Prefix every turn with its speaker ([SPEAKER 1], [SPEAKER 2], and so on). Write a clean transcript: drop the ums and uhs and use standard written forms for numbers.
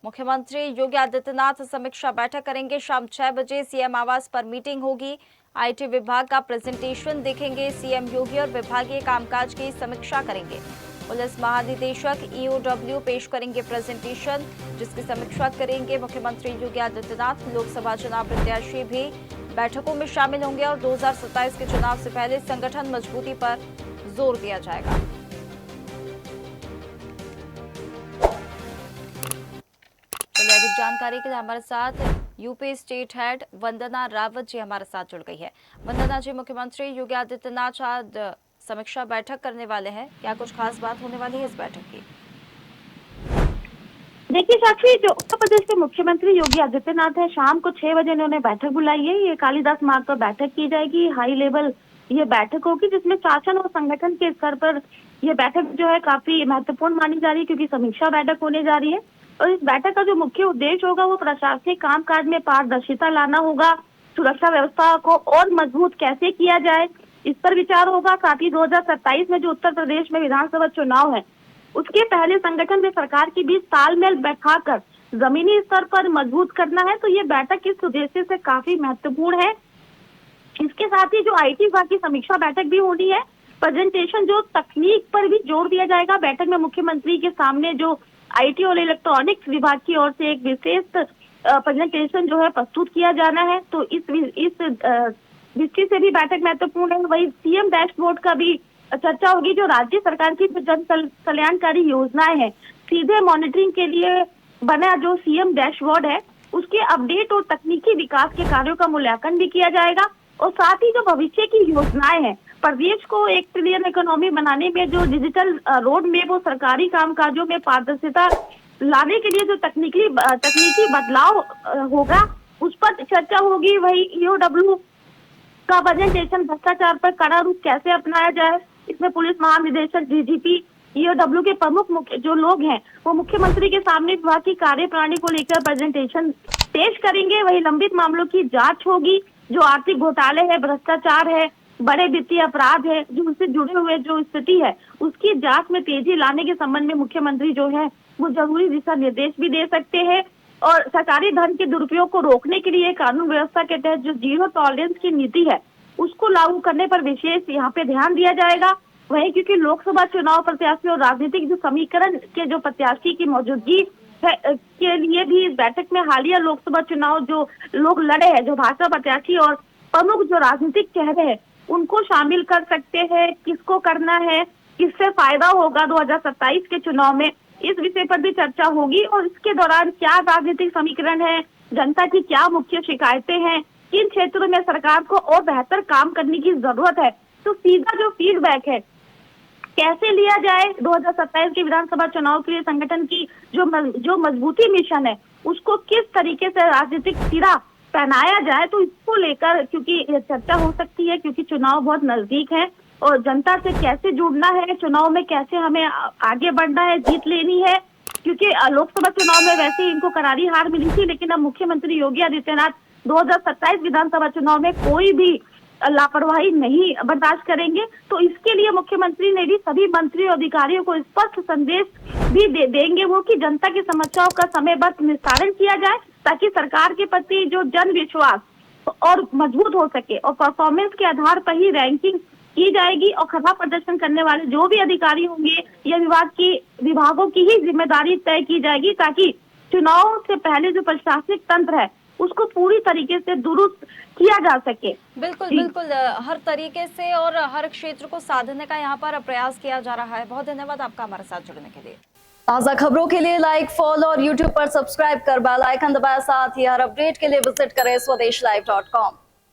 [SPEAKER 1] मुख्यमंत्री योगी आदित्यनाथ समीक्षा बैठक करेंगे। शाम 6 बजे सीएम आवास पर मीटिंग होगी। आईटी विभाग का प्रेजेंटेशन देखेंगे सीएम योगी और विभागीय कामकाज की समीक्षा करेंगे। पुलिस महानिदेशक ईओडब्ल्यू पेश करेंगे प्रेजेंटेशन, जिसकी समीक्षा करेंगे मुख्यमंत्री योगी आदित्यनाथ। लोकसभा चुनाव प्रत्याशी भी बैठकों में शामिल होंगे और 2027 के चुनाव से पहले संगठन मजबूती पर जोर दिया जाएगा। चलिए अधिक जानकारी के लिए हमारे साथ यूपी स्टेट हेड वंदना रावत जी हमारे साथ जुड़ गई है। वंदना जी, मुख्यमंत्री योगी आदित्यनाथ आज समीक्षा बैठक करने वाले हैं, क्या कुछ खास बात होने वाली है इस बैठक की?
[SPEAKER 2] देखिए साक्षी, जो उत्तर प्रदेश के मुख्यमंत्री योगी आदित्यनाथ है, शाम को 6 बजे इन्होंने बैठक बुलाई है। ये कालिदास मार्ग पर बैठक की जाएगी। हाई लेवल ये बैठक होगी, जिसमें शासन और संगठन के स्तर पर यह बैठक जो है काफी महत्वपूर्ण मानी जा रही है, क्योंकि समीक्षा बैठक होने जा रही है। और इस बैठक का जो मुख्य उद्देश्य होगा वो प्रशासनिक कामकाज में पारदर्शिता लाना होगा। सुरक्षा व्यवस्था को और मजबूत कैसे किया जाए, इस पर विचार होगा। साथ ही 2027 में जो उत्तर प्रदेश में विधानसभा चुनाव है, उसके पहले संगठन में सरकार के बीच तालमेल बैठाकर जमीनी स्तर पर मजबूत करना है। तो ये बैठक इस उद्देश्य से काफी महत्वपूर्ण है। इसके साथ ही जो आईटी विभाग की समीक्षा बैठक भी होनी है। प्रेजेंटेशन, जो तकनीक पर भी जोर दिया जाएगा। बैठक में मुख्यमंत्री के सामने जो आईटी और इलेक्ट्रॉनिक्स विभाग की ओर से एक विशेष प्रेजेंटेशन जो है प्रस्तुत किया जाना है। तो इस दृष्टि से भी बैठक महत्वपूर्ण है। वही सीएम डैशबोर्ड का भी चर्चा होगी। जो राज्य सरकार की जो जन कल्याणकारी योजनाएं हैं, सीधे मॉनिटरिंग के लिए बना जो सीएम डैशबोर्ड है, उसके अपडेट और तकनीकी विकास के कार्यों का मूल्यांकन भी किया जाएगा। और साथ ही जो भविष्य की योजनाएं हैं, प्रदेश को 1 ट्रिलियन इकोनॉमी बनाने में जो डिजिटल रोड मैप और सरकारी कामकाजों में पारदर्शिता लाने के लिए जो तकनीकी बदलाव होगा, उस पर चर्चा होगी। वही ईओडब्ल्यू का प्रेजेंटेशन, भ्रष्टाचार पर कड़ा रूप कैसे अपनाया जाए, इसमें पुलिस महानिदेशक, डीजीपी, ईओडब्ल्यू के प्रमुख जो लोग हैं वो मुख्यमंत्री के सामने विभाग की कार्यप्रणाली को लेकर प्रेजेंटेशन पेश करेंगे। वही लंबित मामलों की जांच होगी। जो आर्थिक घोटाले है, भ्रष्टाचार है, बड़े वित्तीय अपराध है, जो उससे जुड़े हुए जो स्थिति है, उसकी जांच में तेजी लाने के संबंध में मुख्यमंत्री जो है वो जरूरी दिशा निर्देश भी दे सकते हैं। और सरकारी धन के दुरुपयोग को रोकने के लिए कानून व्यवस्था के तहत जो जीरो टॉलरेंस की नीति है, उसको लागू करने पर विशेष यहाँ पे ध्यान दिया जाएगा। वही क्योंकि लोकसभा चुनाव प्रत्याशी और राजनीतिक जो समीकरण के जो प्रत्याशी की मौजूदगी के लिए भी इस बैठक में हालिया लोकसभा चुनाव जो लोग लड़े हैं, जो भाजपा प्रत्याशी और प्रमुख जो राजनीतिक चेहरे हैं, उनको शामिल कर सकते हैं। किसको करना है, किससे फायदा होगा 2027 के चुनाव में, इस विषय पर भी चर्चा होगी। और इसके दौरान क्या राजनीतिक समीकरण है, जनता की क्या मुख्य शिकायतें हैं, किन क्षेत्रों में सरकार को और बेहतर काम करने की जरूरत है, तो सीधा जो फीडबैक है कैसे लिया जाए 2027 के विधानसभा चुनाव के लिए संगठन की जो मजबूती मिशन है, उसको किस तरीके से राजनीतिक सिरा पहनाया जाए, तो इसको लेकर क्योंकि चर्चा हो सकती है, क्योंकि चुनाव बहुत नजदीक है और जनता से कैसे जुड़ना है, चुनाव में कैसे हमें आगे बढ़ना है, जीत लेनी है। क्योंकि लोकसभा चुनाव में वैसे ही इनको करारी हार मिली थी, लेकिन अब मुख्यमंत्री योगी आदित्यनाथ 2027 विधानसभा चुनाव में कोई भी लापरवाही नहीं बर्दाश्त करेंगे। तो इसके लिए मुख्यमंत्री ने भी सभी मंत्री और अधिकारियों को स्पष्ट संदेश भी देंगे वो कि जनता की समस्याओं का समयबद्ध निस्तारण किया जाए, ताकि सरकार के प्रति जो जन विश्वास और मजबूत हो सके। और परफॉर्मेंस के आधार पर ही रैंकिंग की जाएगी और खराब प्रदर्शन करने वाले जो भी अधिकारी होंगे या विभागों की ही जिम्मेदारी तय की जाएगी, ताकि चुनाव से पहले जो प्रशासनिक तंत्र है उसको पूरी तरीके से दुरुस्त किया जा सके।
[SPEAKER 1] बिल्कुल बिल्कुल, हर तरीके से और हर क्षेत्र को साधने का यहाँ पर प्रयास किया जा रहा है। बहुत धन्यवाद आपका हमारे साथ जुड़ने के लिए। ताज़ा खबरों के लिए लाइक, फॉलो और यूट्यूब पर सब्सक्राइब कर बेल आइकन दबाएं। साथ ही हर अपडेट के लिए विजिट करें swdeshlive.com।